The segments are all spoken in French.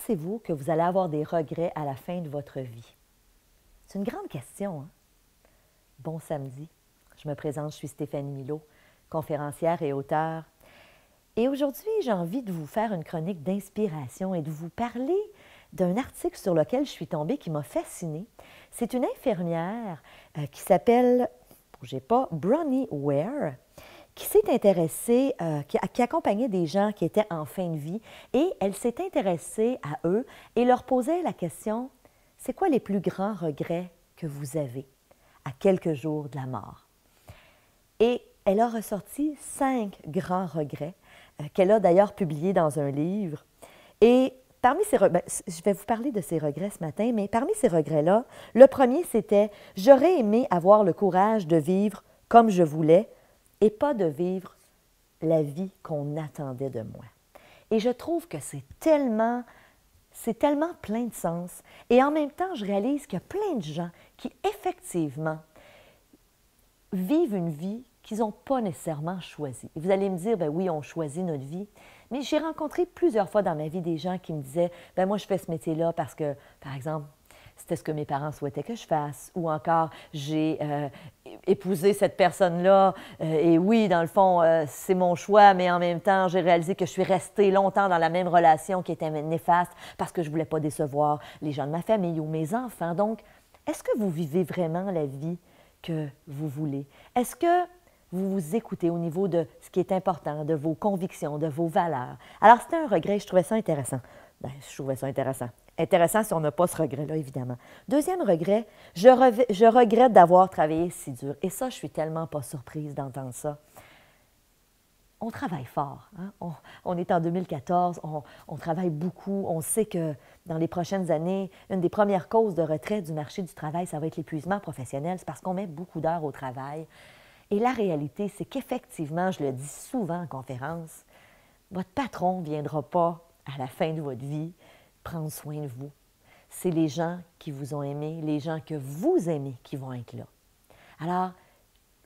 Pensez-vous que vous allez avoir des regrets à la fin de votre vie? C'est une grande question, hein? Bon samedi. Je me présente, je suis Stéphanie Milaud, conférencière et auteure. Et aujourd'hui, j'ai envie de vous faire une chronique d'inspiration et de vous parler d'un article sur lequel je suis tombée qui m'a fascinée. C'est une infirmière qui s'appelle, bougez pas, Bronnie Ware, qui s'est intéressée, qui accompagnait des gens qui étaient en fin de vie, et elle s'est intéressée à eux et leur posait la question, c'est quoi les plus grands regrets que vous avez à quelques jours de la mort? Et elle a ressorti 5 grands regrets qu'elle a d'ailleurs publiés dans un livre. Et parmi ces regrets, je vais vous parler de ces regrets ce matin, mais parmi ces regrets-là, le premier, c'était « J'aurais aimé avoir le courage de vivre comme je voulais et pas de vivre la vie qu'on attendait de moi. » Et je trouve que c'est tellement plein de sens. Et en même temps, je réalise qu'il y a plein de gens qui, effectivement, vivent une vie qu'ils n'ont pas nécessairement choisie. Et vous allez me dire, ben oui, on choisit notre vie. Mais j'ai rencontré plusieurs fois dans ma vie des gens qui me disaient, ben moi, je fais ce métier-là parce que, par exemple, c'était ce que mes parents souhaitaient que je fasse. Ou encore, j'ai épousé cette personne-là. Et oui, dans le fond, c'est mon choix, mais en même temps, j'ai réalisé que je suis restée longtemps dans la même relation qui était néfaste parce que je ne voulais pas décevoir les gens de ma famille ou mes enfants. Donc, est-ce que vous vivez vraiment la vie que vous voulez? Est-ce que vous vous écoutez au niveau de ce qui est important, de vos convictions, de vos valeurs? Alors, c'était un regret, je trouvais ça intéressant. Bien, je trouvais ça intéressant. Intéressant si on n'a pas ce regret-là, évidemment. Deuxième regret, je regrette d'avoir travaillé si dur. Et ça, je suis tellement pas surprise d'entendre ça. On travaille fort. Hein? On est en 2014, on travaille beaucoup. On sait que dans les prochaines années, une des premières causes de retrait du marché du travail, ça va être l'épuisement professionnel. C'est parce qu'on met beaucoup d'heures au travail. Et la réalité, c'est qu'effectivement, je le dis souvent en conférence, votre patron ne viendra pas à la fin de votre vie prendre soin de vous. C'est les gens qui vous ont aimé, les gens que vous aimez qui vont être là. Alors,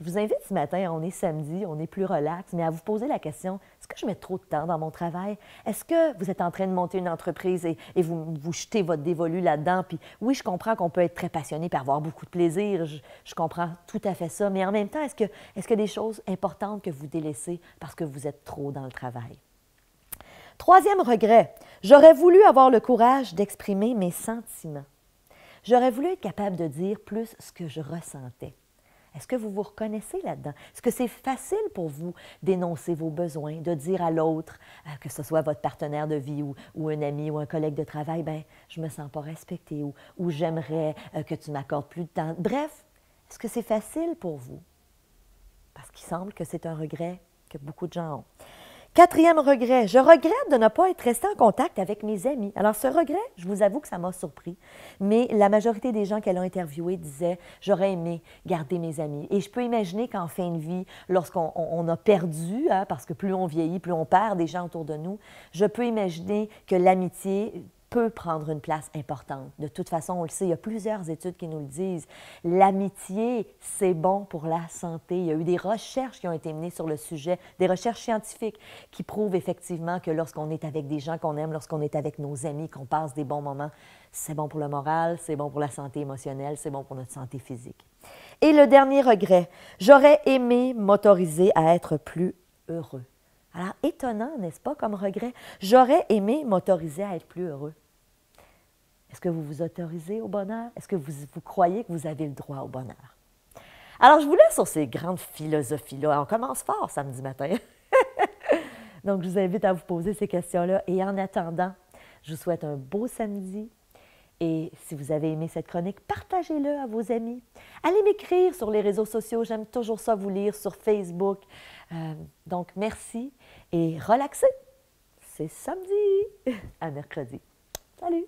je vous invite ce matin, on est samedi, on est plus relax, mais à vous poser la question, est-ce que je mets trop de temps dans mon travail? Est-ce que vous êtes en train de monter une entreprise et vous jetez votre dévolu là-dedans? Puis oui, je comprends qu'on peut être très passionné par avoir beaucoup de plaisir, je comprends tout à fait ça, mais en même temps, est-ce qu'il y a des choses importantes que vous délaissez parce que vous êtes trop dans le travail? Troisième regret, j'aurais voulu avoir le courage d'exprimer mes sentiments. J'aurais voulu être capable de dire plus ce que je ressentais. Est-ce que vous vous reconnaissez là-dedans? Est-ce que c'est facile pour vous d'énoncer vos besoins, de dire à l'autre, que ce soit votre partenaire de vie ou un ami ou un collègue de travail, bien, je ne me sens pas respectée ou j'aimerais que tu m'accordes plus de temps. Bref, est-ce que c'est facile pour vous? Parce qu'il semble que c'est un regret que beaucoup de gens ont. Quatrième regret, je regrette de ne pas être resté en contact avec mes amis. Alors, ce regret, je vous avoue que ça m'a surpris, mais la majorité des gens qu'elle a interviewés disaient « j'aurais aimé garder mes amis ». Et je peux imaginer qu'en fin de vie, lorsqu'on a perdu, hein, parce que plus on vieillit, plus on perd des gens autour de nous, je peux imaginer que l'amitié peut prendre une place importante. De toute façon, on le sait, il y a plusieurs études qui nous le disent. L'amitié, c'est bon pour la santé. Il y a eu des recherches qui ont été menées sur le sujet, des recherches scientifiques qui prouvent effectivement que lorsqu'on est avec des gens qu'on aime, lorsqu'on est avec nos amis, qu'on passe des bons moments, c'est bon pour le moral, c'est bon pour la santé émotionnelle, c'est bon pour notre santé physique. Et le dernier regret, j'aurais aimé m'autoriser à être plus heureux. Alors, étonnant, n'est-ce pas, comme regret? J'aurais aimé m'autoriser à être plus heureux. Est-ce que vous vous autorisez au bonheur? Est-ce que vous croyez que vous avez le droit au bonheur? Alors, je vous laisse sur ces grandes philosophies-là. On commence fort samedi matin. Donc, je vous invite à vous poser ces questions-là. Et en attendant, je vous souhaite un beau samedi. Et si vous avez aimé cette chronique, partagez-le à vos amis. Allez m'écrire sur les réseaux sociaux. J'aime toujours ça vous lire sur Facebook. Donc, merci et relaxez. C'est samedi à mercredi. Salut!